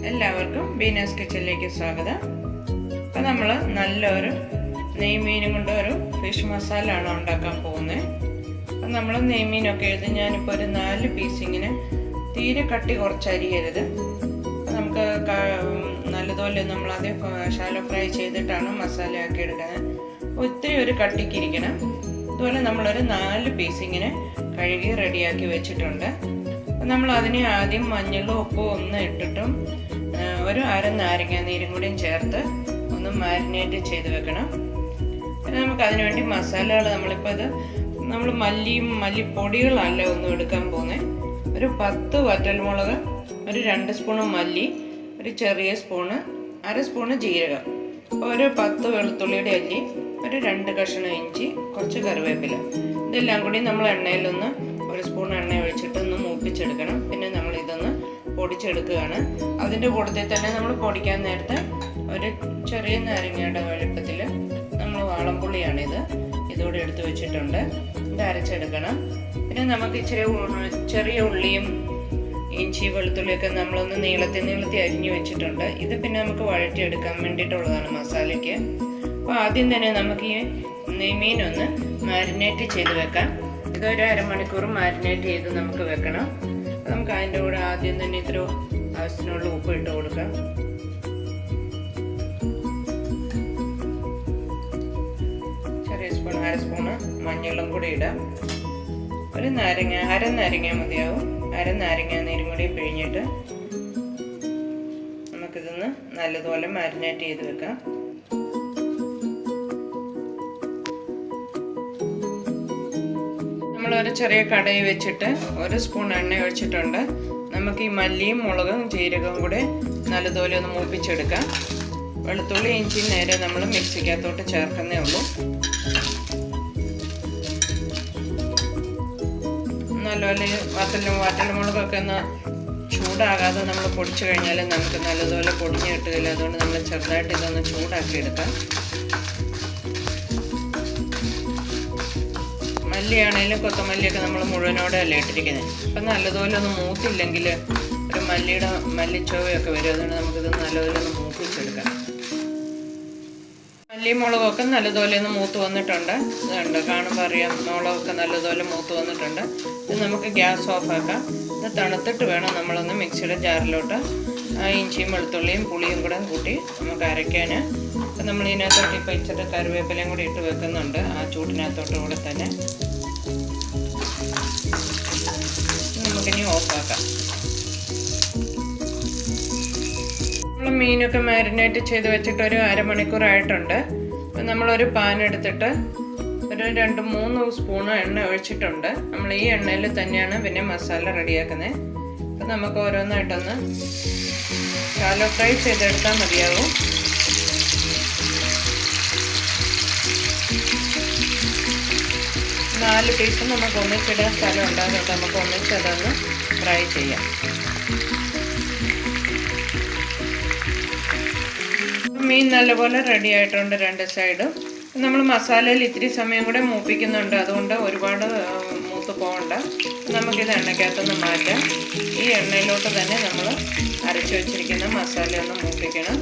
എല്ലാവർക്കും ബീനാസ് കിച്ചണിലേക്ക് സ്വാഗതം. അപ്പോൾ നമ്മൾ നല്ലൊരു നെയ്മീനും കൊണ്ട് ഒരു ഫിഷ് മസാല ആണ് ഉണ്ടാക്കാൻ പോകുന്നത്. അപ്പം നമ്മൾ നെയ്മീനൊക്കെ എടുത്ത് ഞാനിപ്പോൾ ഒരു 4 പീസ് ഇങ്ങനെ തീരെ കട്ടി കുറച്ച് അരിയരുത്. നമുക്ക് നല്ലതുപോലെ നമ്മളാദ്യം ഷാലോ ഫ്രൈ ചെയ്തിട്ടാണ് മസാല ആക്കി എടുക്കുന്നത്. ഒത്തിരി ഒരു കട്ടിക്കിരിക്കണം. അതുപോലെ നമ്മളൊരു 4 പീസ് ഇങ്ങനെ കഴുകി റെഡിയാക്കി വെച്ചിട്ടുണ്ട്. നമ്മൾ അതിനെ ആദ്യം മഞ്ഞളും ഉപ്പും ഒന്ന് ഇട്ടിട്ടും ഒരു നാരങ്ങ നീരും കൂടിയും ചേർത്ത് ഒന്ന് മാരിനേറ്റ് ചെയ്ത് വെക്കണം. പിന്നെ നമുക്ക് അതിനുവേണ്ടി മസാലകൾ നമ്മളിപ്പോൾ നമ്മൾ മല്ലിപ്പൊടികളല്ല ഒന്നും എടുക്കാൻ പോകുന്നത്. ഒരു 10 വറ്റൽമുളക്, ഒരു 2 സ്പൂണ് മല്ലി, ഒരു ചെറിയ സ്പൂണ് 1/2 സ്പൂണ് ജീരകം, ഒരു 10 വെളുത്തുള്ളിയുടെ അല്ലി, ഒരു 2 കഷ്ണം ഇഞ്ചി, കുറച്ച് കറിവേപ്പില. ഇതെല്ലാം കൂടി നമ്മൾ എണ്ണയിലൊന്ന് 1 സ്പൂൺ എണ്ണ ഒഴിച്ചിട്ടൊന്ന് മൂപ്പിച്ചെടുക്കണം. പിന്നെ നമ്മൾ ഇതൊന്ന് പൊടിച്ചെടുക്കുകയാണ്. അതിൻ്റെ കൂട്ടത്തിൽ തന്നെ നമ്മൾ പൊടിക്കാൻ നേരത്തെ ഒരു ചെറിയ നാരങ്ങയുടെ വലുപ്പത്തിൽ നമ്മൾ വാളംപുളിയാണിത് ഇതുകൂടെ എടുത്ത് വെച്ചിട്ടുണ്ട്. ഇത് അരച്ചെടുക്കണം. പിന്നെ നമുക്ക് ചെറിയ ഉള്ളിയും ഇഞ്ചി വെളുത്തുള്ളിയൊക്കെ നമ്മളൊന്ന് നീളത്തി അരിഞ്ഞു വെച്ചിട്ടുണ്ട്. ഇത് പിന്നെ നമുക്ക് വഴറ്റിയെടുക്കാൻ വേണ്ടിയിട്ടുള്ളതാണ് മസാലയ്ക്ക്. അപ്പോൾ ആദ്യം തന്നെ നമുക്ക് ഈ നെയ്മീനൊന്ന് മാരിനേറ്റ് ചെയ്ത് വെക്കാം. ഇതൊരു അരമണിക്കൂർ മാരിനേറ്റ് ചെയ്ത് നമുക്ക് വെക്കണം. നമുക്ക് അതിൻ്റെ കൂടെ ആദ്യം തന്നെ ഇത്ര ആവശ്യത്തിനുള്ള ഉപ്പ് ഇട്ട് കൊടുക്കാം. ചെറിയ സ്പൂൺ 1/2 സ്പൂണ് മഞ്ഞളും കൂടി ഇടാം. ഒരു അരനാരങ്ങ മതിയാവും. അരനാരങ്ങ നീരും കൂടി പിഴിഞ്ഞിട്ട് നമുക്കിതൊന്ന് നല്ലതുപോലെ മാരിനേറ്റ് ചെയ്ത് വെക്കാം. നമ്മളൊരു ചെറിയ കടായി വെച്ചിട്ട് 1 സ്പൂൺ എണ്ണ ഒഴിച്ചിട്ടുണ്ട്. നമുക്ക് ഈ മല്ലിയും മുളകും ജീരകവും കൂടെ നല്ലതുപോലെ ഒന്ന് മൂപ്പിച്ചെടുക്കാം. വെളുത്തുള്ളി ഇഞ്ചിയും നേരെ നമ്മൾ മിക്സിക്കകത്തോട്ട് ചേർക്കുന്നേ ഉള്ളൂ. നല്ലപോലെ വറ്റൽമുളകൊക്കെ ഒന്ന് ചൂടാകാതെ നമ്മൾ പൊടിച്ചു കഴിഞ്ഞാൽ നമുക്ക് നല്ലതുപോലെ പൊടിഞ്ഞ് കിട്ടുകയില്ല. അതുകൊണ്ട് നമ്മൾ ചെറുതായിട്ട് ഇതൊന്ന് ചൂടാക്കി എടുക്കാം. മല്ലിയാണേലും കൊത്തമല്ലിയൊക്കെ നമ്മൾ മുഴുവനോടെ അല്ലേ ഇട്ടിരിക്കുന്നത്. അപ്പം നല്ലതുപോലെ ഒന്ന് മൂത്തില്ലെങ്കിൽ ഒരു മല്ലിച്ചോവയൊക്കെ വരും. അതുകൊണ്ട് നമുക്കിത് നല്ലതുപോലെ ഒന്ന് മൂപ്പിച്ചെടുക്കാം. മല്ലിയും മുളകൊക്കെ നല്ലതുപോലെ ഒന്ന് മൂത്ത് വന്നിട്ടുണ്ട്. ഇതുണ്ട്, കാണുമ്പോൾ അറിയാം മുളകൊക്കെ നല്ലതുപോലെ മൂത്ത് വന്നിട്ടുണ്ട്. ഇത് നമുക്ക് ഗ്യാസ് ഓഫാക്കാം. ഇത് തണുത്തിട്ട് വേണം നമ്മളൊന്ന് മിക്സിയുടെ ജാറിലോട്ട് ഇഞ്ചിയും വെളുത്തുള്ളിയും പുളിയും കൂടെ കൂട്ടി നമുക്ക് അരയ്ക്കാൻ. അപ്പം നമ്മൾ ഇതിനകത്തോട്ട് ഇപ്പോൾ ഇച്ചിരി കറിവേപ്പിലയും കൂടി ഇട്ട് വെക്കുന്നുണ്ട് ആ ചൂടിനകത്തോട്ട് കൂടെ തന്നെ. നമുക്കിനി ഓഫാക്കാം. നമ്മൾ മീനൊക്കെ മാരിനേറ്റ് ചെയ്ത് വെച്ചിട്ട് ഒരു അരമണിക്കൂറായിട്ടുണ്ട്. അപ്പം നമ്മളൊരു പാൻ എടുത്തിട്ട് ഒരു 2-3 സ്പൂൺ എണ്ണ ഒഴിച്ചിട്ടുണ്ട്. നമ്മൾ ഈ എണ്ണയിൽ തന്നെയാണ് പിന്നെ മസാല റെഡിയാക്കുന്നത്. അപ്പം നമുക്ക് ഓരോന്നായിട്ടൊന്ന് ഷാലോ ഫ്രൈ ചെയ്തെടുത്താൽ മതിയാവും. നാല് പീസ് നമുക്ക് ഒന്നിച്ചിടാൻ സ്ഥലം ഉണ്ടാകുന്നുണ്ട്. നമുക്ക് ഒന്നിച്ചതൊന്ന് ഫ്രൈ ചെയ്യാം. മീൻ നല്ലപോലെ റെഡി ആയിട്ടുണ്ട് 2 സൈഡും. നമ്മൾ മസാലയിൽ ഇത്തിരി സമയം കൂടെ മൂപ്പിക്കുന്നുണ്ട്. അതുകൊണ്ട് ഒരുപാട് മൂത്ത് പോകണ്ട. നമുക്കിത് എണ്ണയ്ക്കകത്തൊന്ന് മാറ്റാം. ഈ എണ്ണയിലോട്ട് തന്നെ നമ്മൾ അരച്ചു വെച്ചിരിക്കുന്ന മസാല ഒന്ന് മൂപ്പിക്കണം.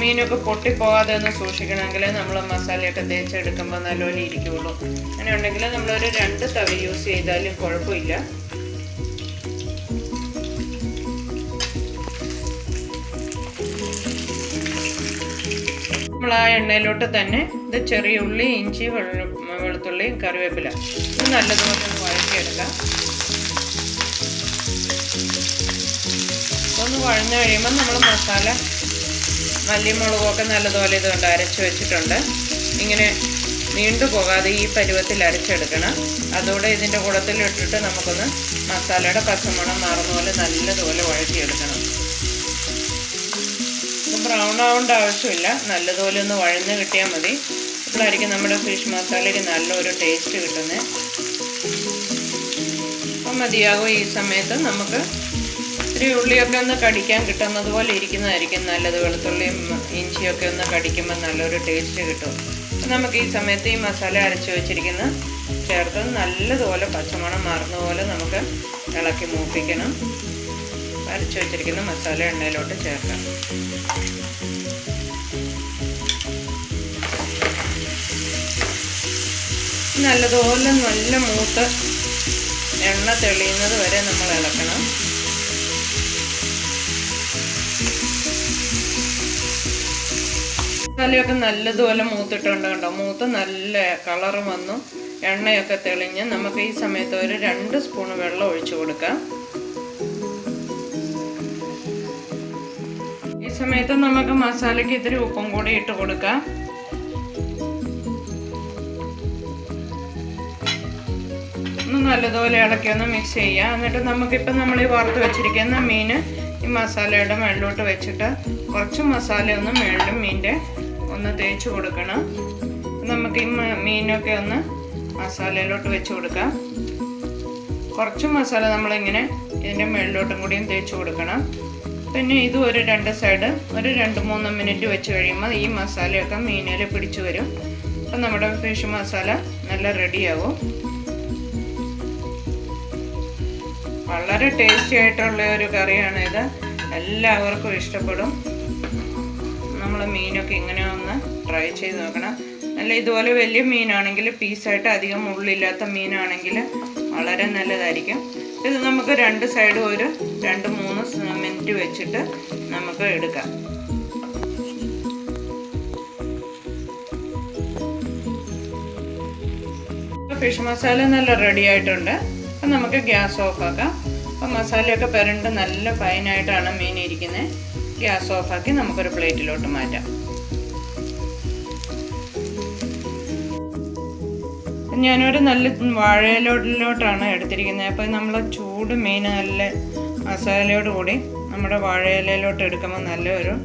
മീനൊക്കെ പൊട്ടിപ്പോകാതെ ഒന്ന് സൂക്ഷിക്കണമെങ്കിൽ നമ്മൾ മസാലയൊക്കെ തേച്ചെടുക്കുമ്പോൾ നല്ലപോലെ ഇരിക്കുകയുള്ളൂ. അങ്ങനെ ഉണ്ടെങ്കിൽ നമ്മളൊരു 2 തവി യൂസ് ചെയ്താലും കുഴപ്പമില്ല. നമ്മൾ ആ എണ്ണയിലോട്ട് തന്നെ ഇത് ചെറിയ ഉള്ളി, ഇഞ്ചി, വെളുത്തുള്ളിയും കറിവേപ്പില ഇത് നല്ലതുപോലെ ഒന്ന് വഴറ്റിയെടുക്കാം. ഒന്ന് വഴഞ്ഞു കഴിയുമ്പോൾ നമ്മൾ മസാല മല്ലിമുളകൊക്കെ നല്ലതുപോലെ ഇതുകൊണ്ട് അരച്ച് വെച്ചിട്ടുണ്ട്. ഇങ്ങനെ നീണ്ടു പോകാതെ ഈ പരുവത്തിൽ അരച്ചെടുക്കണം. അതോടെ ഇതിൻ്റെ കൂടത്തിൽ ഇട്ടിട്ട് നമുക്കൊന്ന് മസാലയുടെ പച്ചമണം മാറുന്ന പോലെ നല്ലതുപോലെ വഴറ്റിയെടുക്കണം. ബ്രൗൺ ആവേണ്ട ആവശ്യമില്ല. നല്ലതുപോലെ ഒന്ന് വഴഞ്ഞ് കിട്ടിയാൽ മതി. ഇപ്പോഴായിരിക്കും നമ്മുടെ ഫിഷ് മസാലയ്ക്ക് നല്ലൊരു ടേസ്റ്റ് കിട്ടുന്നത്. അപ്പം മതിയാകും. ഈ സമയത്ത് നമുക്ക് ഇത്തിരി ഉള്ളിയൊക്കെ ഒന്ന് കടിക്കാൻ കിട്ടുന്നത് പോലെ ഇരിക്കുന്നതായിരിക്കും നല്ലത്. വെളുത്തുള്ളിയും ഇഞ്ചിയൊക്കെ ഒന്ന് കടിക്കുമ്പോൾ നല്ലൊരു ടേസ്റ്റ് കിട്ടും. നമുക്ക് ഈ സമയത്ത് ഈ മസാല അരച്ച് വെച്ചിരിക്കുന്ന ചേർത്ത് നല്ലതുപോലെ പച്ചമണം മാറുന്ന പോലെ നമുക്ക് ഇളക്കി മൂപ്പിക്കണം. അരച്ച് വെച്ചിരിക്കുന്ന മസാല എണ്ണയിലോട്ട് ചേർക്കാം. നല്ലതുപോലെ നല്ല മൂത്ത് എണ്ണ തെളിയുന്നത് വരെ നമ്മൾ ഇളക്കണം. മസാലയൊക്കെ നല്ലതുപോലെ മൂത്തിട്ടുണ്ട് കണ്ടോ. മൂത്ത് നല്ല കളർ വന്നു, എണ്ണയൊക്കെ തെളിഞ്ഞ് നമുക്ക് ഈ സമയത്ത് ഒരു 2 സ്പൂൺ വെള്ളം ഒഴിച്ചു കൊടുക്കാം. ഈ സമയത്ത് നമുക്ക് മസാലയ്ക്ക് ഇത്തിരി ഉപ്പും കൂടി ഇട്ട് കൊടുക്കാം. നല്ലതുപോലെ ഇളക്കി ഒന്ന് മിക്സ് ചെയ്യാം. എന്നിട്ട് നമുക്കിപ്പോൾ നമ്മൾ ഈ വറുത്ത് വെച്ചിരിക്കുന്ന മീൻ ഈ മസാലയുടെ മേളിലോട്ട് വെച്ചിട്ട് കുറച്ച് മസാല ഒന്ന് മേളിലും മീൻ്റെ ഒന്ന് തേച്ച് കൊടുക്കണം. നമുക്ക് ഈ മീനൊക്കെ ഒന്ന് മസാലയിലോട്ട് വെച്ച് കൊടുക്കാം. കുറച്ച് മസാല നമ്മളിങ്ങനെ ഇതിൻ്റെ മേളിലോട്ടും കൂടിയും തേച്ച് കൊടുക്കണം. പിന്നെ ഇതും ഒരു 2 സൈഡ് ഒരു 2-3 മിനിറ്റ് വെച്ച് കഴിയുമ്പോൾ ഈ മസാലയൊക്കെ മീനിൽ പിടിച്ചു വരും. അപ്പം നമ്മുടെ ഫിഷ് മസാല നല്ല റെഡിയാവും. വളരെ ടേസ്റ്റി ആയിട്ടുള്ള ഒരു കറിയാണ് ഇത്. എല്ലാവർക്കും ഇഷ്ടപ്പെടും. നമ്മൾ മീനൊക്കെ ഇങ്ങനെ ഒന്ന് ട്രൈ ചെയ്ത് നോക്കണം. നല്ല ഇതുപോലെ വലിയ മീനാണെങ്കിൽ, പീസായിട്ട് അധികം മുള്ളില്ലാത്ത മീനാണെങ്കിൽ വളരെ നല്ലതായിരിക്കും. ഇത് നമുക്ക് 2 സൈഡും ഒരു 2-3 മിനിറ്റ് വെച്ചിട്ട് നമുക്ക് എടുക്കാം. ഫിഷ് മസാല നല്ല റെഡി ആയിട്ടുണ്ട്. അപ്പം നമുക്ക് ഗ്യാസ് ഓഫാക്കാം. അപ്പം മസാലയൊക്കെ പുരണ്ട് നല്ല ഫൈനായിട്ടാണ് മീൻ ഇരിക്കുന്നത്. ഗ്യാസ് ഓഫാക്കി നമുക്കൊരു പ്ലേറ്റിലോട്ട് മാറ്റാം. ഞാനൊരു നല്ല വാഴയിലോട്ടാണ് എടുത്തിരിക്കുന്നത്. അപ്പോൾ നമ്മൾ ചൂട് മീൻ നല്ല മസാലയോട് കൂടി നമ്മുടെ വാഴയിലോട്ട് എടുക്കുമ്പോൾ നല്ലൊരു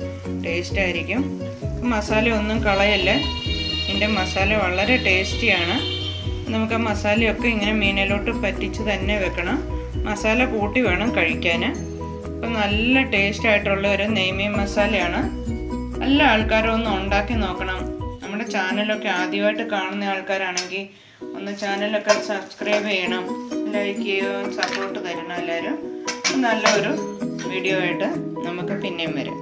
ടേസ്റ്റ് ആയിരിക്കും. മസാല ഒന്നും കളയല്ല, ഇതിൻ്റെ മസാല വളരെ ടേസ്റ്റിയാണ്. നമുക്ക് മസാലയൊക്കെ ഇങ്ങനെ മീനിലോട്ട് പറ്റിച്ച് തന്നെ വെക്കണം. മസാല കൂട്ടി വേണം കഴിക്കാൻ. അപ്പം നല്ല ടേസ്റ്റ് ആയിട്ടുള്ള ഒരു നെയ്മീൻ മസാലയാണ്. എല്ലാ ആൾക്കാരും ഒന്ന് ഉണ്ടാക്കി നോക്കണം. നമ്മുടെ ചാനലൊക്കെ ആദ്യമായിട്ട് കാണുന്ന ആൾക്കാരാണെങ്കിൽ ഒന്ന് ചാനലൊക്കെ സബ്സ്ക്രൈബ് ചെയ്യണം, ലൈക്ക് ചെയ്യുകയും സപ്പോർട്ട് തരണം എല്ലാവരും. നല്ലൊരു വീഡിയോ ആയിട്ട് നമുക്ക് പിന്നെയും വരാം.